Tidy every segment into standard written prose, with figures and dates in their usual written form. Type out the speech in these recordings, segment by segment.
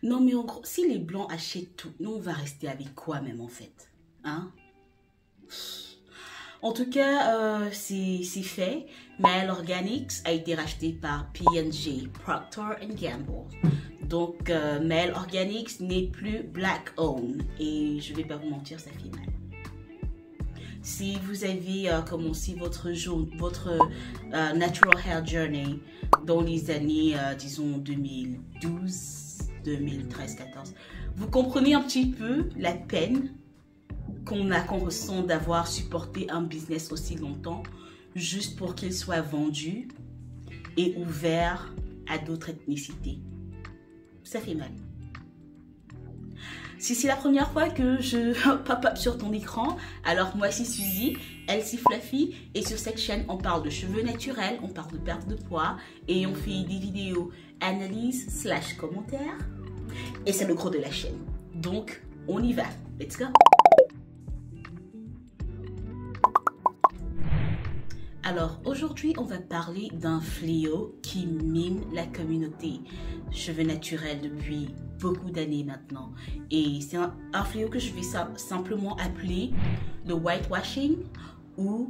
Non, mais en gros, si les Blancs achètent tout, nous, on va rester avec quoi même, en fait? Hein? En tout cas, c'est fait. Mael Organics a été racheté par P&G, Procter Gamble. Donc, Mael Organics n'est plus Black Owned. Et je vais pas vous mentir, ça fait mal. Si vous avez commencé votre Natural Hair Journey dans les années, disons, 2012, 2013, 14, vous comprenez un petit peu la peine qu'on ressent d'avoir supporté un business aussi longtemps juste pour qu'il soit vendu et ouvert à d'autres ethnicités. Ça fait mal. Si c'est la première fois que je pop-up sur ton écran, alors moi c'est Suzy, LC Fluffy, et sur cette chaîne on parle de cheveux naturels, on parle de perte de poids et on fait des vidéos analyse / commentaires et c'est le gros de la chaîne. Donc on y va, let's go! Alors aujourd'hui on va parler d'un fléau qui mine la communauté cheveux naturels depuis beaucoup d'années maintenant. Et c'est un fléau que je vais simplement appeler le whitewashing ou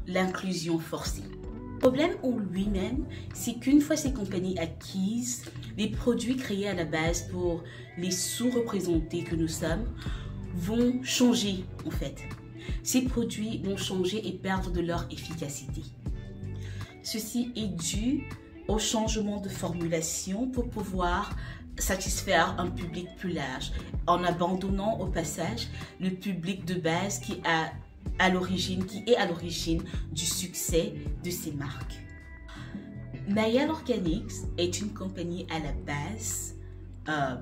l'inclusion forcée. Le problème en lui-même, c'est qu'une fois ces compagnies acquises, les produits créés à la base pour les sous-représentés que nous sommes vont changer en fait. Ces produits vont changer et perdre de leur efficacité. Ceci est dû au changement de formulation pour pouvoir satisfaire un public plus large, en abandonnant au passage le public de base qui est à l'origine du succès de ces marques. Mael Organics est une compagnie à la base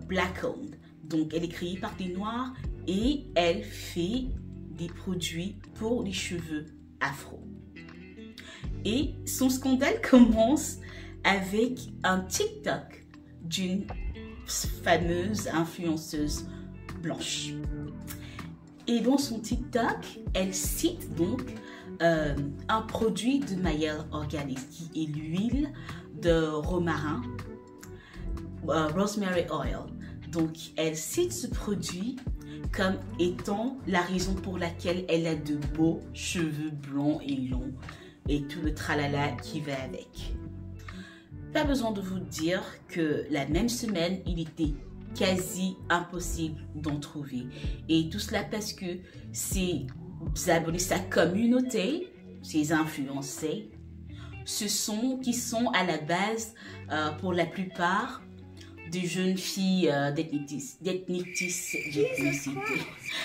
Black owned, donc elle est créée par des Noirs et elle fait des produits pour les cheveux afro. Et son scandale commence avec un TikTok d'une fameuse influenceuse blanche. Et dans son TikTok, elle cite donc un produit de Mael Organics qui est l'huile de romarin, rosemary oil. Donc elle cite ce produit comme étant la raison pour laquelle elle a de beaux cheveux blonds et longs et tout le tralala qui va avec. Pas besoin de vous dire que la même semaine, il était quasi impossible d'en trouver. Et tout cela parce que ses abonnés, sa communauté, ses influencés, qui sont à la base, pour la plupart, des jeunes filles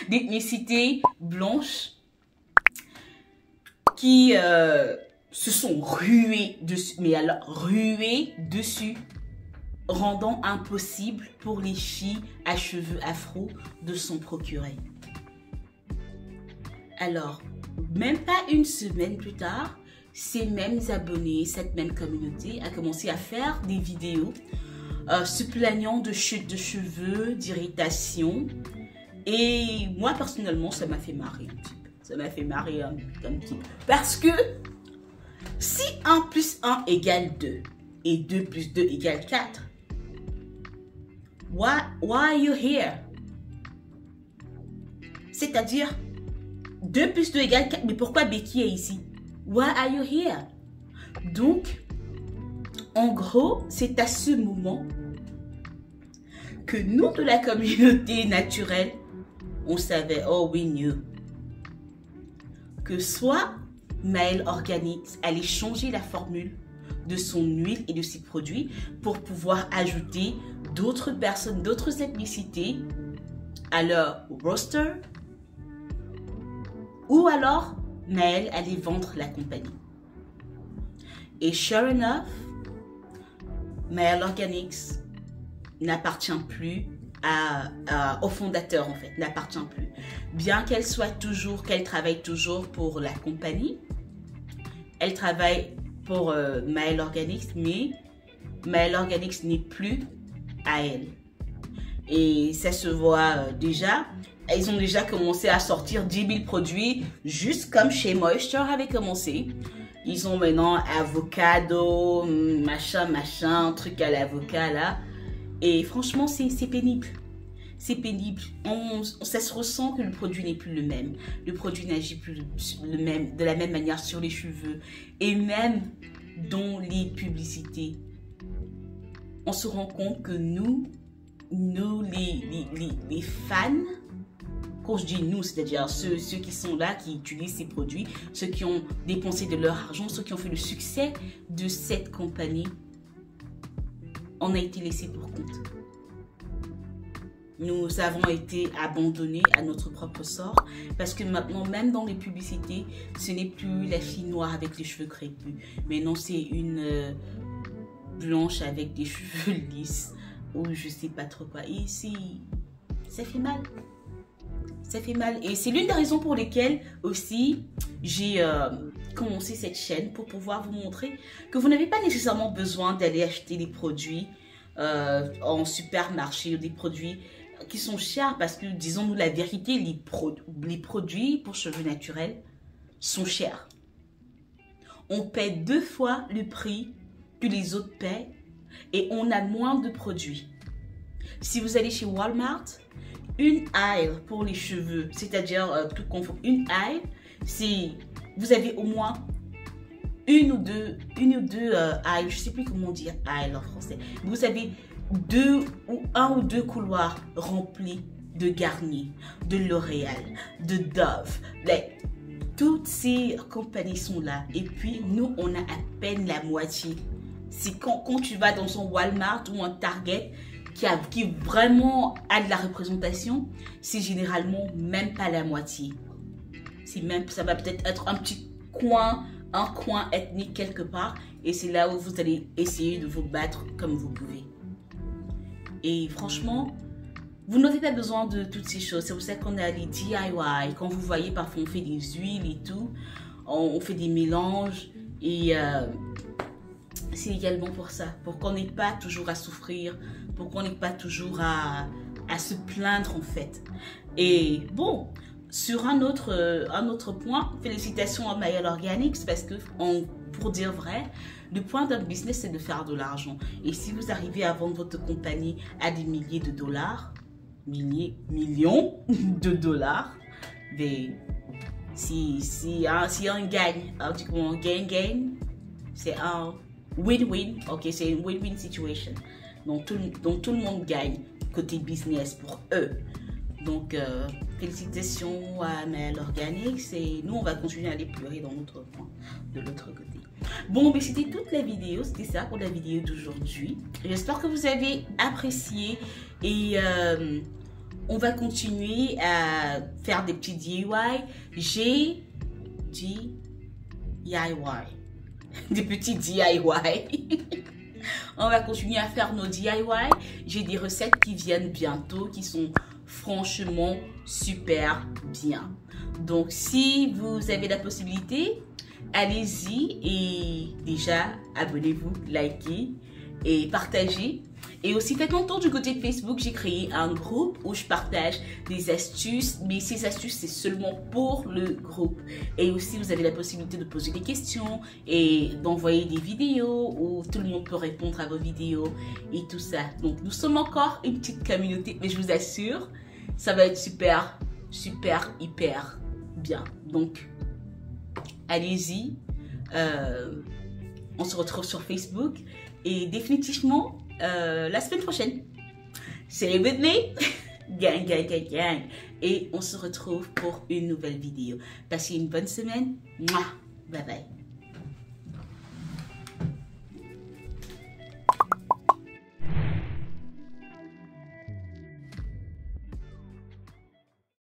d'ethnicité blanche qui se sont ruées dessus, mais alors ruées dessus, rendant impossible pour les filles à cheveux afro de s'en procurer. Alors, même pas une semaine plus tard, ces mêmes abonnés, cette même communauté a commencé à faire des vidéos se plaignant de chute de cheveux, d'irritation. Et moi, personnellement, ça m'a fait marrer un petit peu. Ça m'a fait marrer un petit peu. Parce que si 1 + 1 = 2 et 2 + 2 = 4, why are you here? C'est-à-dire, 2 + 2 = 4, mais pourquoi Becky est ici? Why are you here? Donc, en gros, c'est à ce moment que nous, de la communauté naturelle, on savait, oh we knew, que soit Mael Organics allait changer la formule de son huile et de ses produits pour pouvoir ajouter d'autres personnes, d'autres ethnicités à leur roster, ou alors Mael allait vendre la compagnie. Et sure enough, Mael Organics n'appartient plus au fondateur, en fait, n'appartient plus. Bien qu'elle travaille toujours pour la compagnie, elle travaille pour Mael Organics, mais Mael Organics n'est plus à elle. Et ça se voit déjà. Ils ont déjà commencé à sortir 10 000 produits, juste comme chez Moisture avait commencé. Ils ont maintenant avocado, machin, truc à l'avocat là. Et franchement, c'est pénible. C'est pénible. Ça se ressent que le produit n'est plus le même. Le produit n'agit plus de la même manière sur les cheveux. Et même dans les publicités. On se rend compte que nous les fans, quand je dis nous, c'est-à-dire ceux qui sont là, qui utilisent ces produits, ceux qui ont dépensé de leur argent, ceux qui ont fait le succès de cette compagnie, on a été laissés pour compte. Nous avons été abandonnés à notre propre sort parce que maintenant, même dans les publicités, ce n'est plus la fille noire avec les cheveux crépus. Mais non, c'est une blanche avec des cheveux lisses ou je sais pas trop quoi. Et ça fait mal. Ça fait mal. Et c'est l'une des raisons pour lesquelles aussi j'ai commencé cette chaîne pour pouvoir vous montrer que vous n'avez pas nécessairement besoin d'aller acheter des produits en supermarché ou des produits qui sont chers parce que, disons-nous la vérité, les produits pour cheveux naturels sont chers. On paie 2 fois le prix que les autres paient et on a moins de produits. Si vous allez chez Walmart, une aisle pour les cheveux, c'est-à-dire tout confond, une aisle, vous avez au moins une ou deux aisles, je ne sais plus comment dire aisle en français. Vous avez un ou deux couloirs remplis de Garnier, de L'Oréal, de Dove. Toutes ces compagnies sont là. Et puis, nous, on a à peine la moitié. C'est quand tu vas dans un Walmart ou un Target qui vraiment a de la représentation, c'est généralement même pas la moitié. Ça va peut-être être un petit coin, un coin ethnique quelque part. Et c'est là où vous allez essayer de vous battre comme vous pouvez. Et franchement, vous n'avez pas besoin de toutes ces choses. C'est pour ça qu'on a les DIY. Quand vous voyez, parfois on fait des huiles et tout. On fait des mélanges. Et c'est également pour ça. Pour qu'on n'ait pas toujours à souffrir. Pour qu'on n'ait pas toujours à se plaindre en fait. Et bon, sur un autre point, félicitations à Mayel Organics parce que, pour dire vrai, le point d'un business, c'est de faire de l'argent. Et si vous arrivez à vendre votre compagnie à des milliers de dollars, millions de dollars, mais si un gagne, un gain, c'est un win-win, ok, c'est une win-win situation. Donc tout le monde gagne côté business pour eux. Donc, félicitations à Mayel Organics et nous, on va continuer à aller pleurer dans notre coin, de l'autre côté. Bon, mais c'était toute la vidéo, c'était ça pour la vidéo d'aujourd'hui. J'espère que vous avez apprécié et on va continuer à faire des petits DIY. Des petits DIY. On va continuer à faire nos DIY. J'ai des recettes qui viennent bientôt, qui sont franchement super bien. Donc, si vous avez la possibilité, allez-y et déjà, abonnez-vous, likez et partagez. Et aussi, faites un tour du côté de Facebook. J'ai créé un groupe où je partage des astuces. Mais ces astuces, c'est seulement pour le groupe. Et aussi, vous avez la possibilité de poser des questions et d'envoyer des vidéos où tout le monde peut répondre à vos vidéos et tout ça. Donc, nous sommes encore une petite communauté. Mais je vous assure, ça va être super, hyper bien. Donc, allez-y. On se retrouve sur Facebook. Et définitivement, la semaine prochaine, c'est with me, gang. Et on se retrouve pour une nouvelle vidéo. Passez une bonne semaine. Mouah. Bye bye.